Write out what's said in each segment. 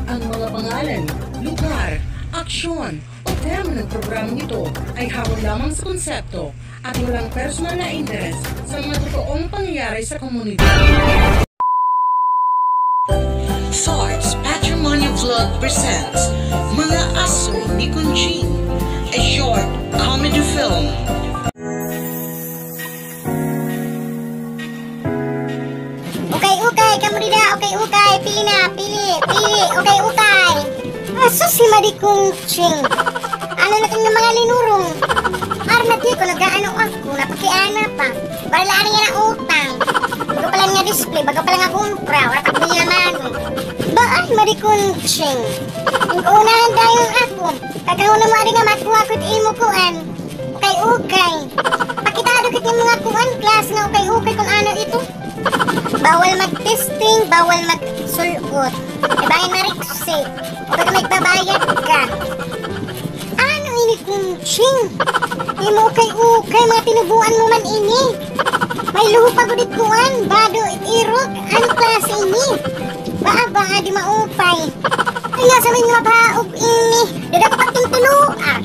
Ang mga pangalan, lugar, aksyon o tema ng programang ito ay hakot lamang sa konsepto at walang personal na interes sa mga totoong pangyayari sa komunidad. Thoughts Patrimony Vlog presents Mga Aso ni Kunching, a short comedy film. Okay, kamu dida, okay, pili na, pili, okay. Aso si Kunching. Ano na itong mga linurong? Arnati ko, nag-ano ako, napakiana pa. Barlaan niya na utang. Bago pala nga display, bago pala nga kumpra, wala takbo niya naman. Ba Kunching? Ang unahan dahil ako, kagahon na mo nga makuha ko imo kuan. Okay. Pakitado kit yung mga kuan, class nga okay kung ano ito. Bawal mag-testing, bawal mag-sulot. Ibahin na rikse. O pag magbabayad ka. Ano ini Kunching? Imo ukay, mga tinubuan mo man ini. May luho pa gudit kuan, bado irog, ano klase ini? Baa, di maupay. Kaya sa mga baog ini, dadapat yung tuluak.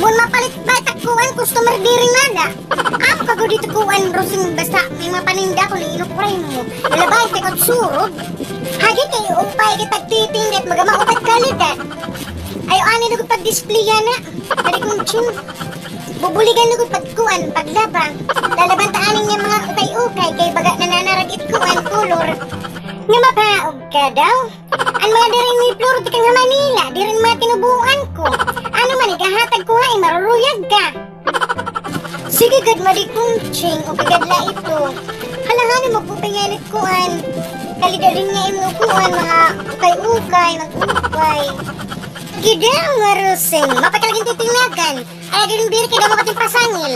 Mun mapalit ba kuan, customer diri nada. Ako kago dito kuan, rosing basta may mga paninda ko ni inupray mo. Lalabay kay kod surog. Hagi kay upay kay tagtitindet magamaupay kalidad. Ayo ani dugo pag display na. Pwede Kunching. Bubuligan dugo pag kuan paglabang. Lalaban taanin niya mga ukay kay baga nananaragit kuan color. Nga mapaog ka daw. Ang mga dirin may flor di kang Manila, dirin mga tinubuan ko. Ano man igahatag ko ay maruruyag ka. Sige gad Kunching, o kagadla ito. Halangani mo po pinganit kuan. Kalidad rin nga imo kuan mga ukay, mag-ukay. Gida ang marusing, mapakalagin titingnagan. Ay din biri kay damo kating pasangil.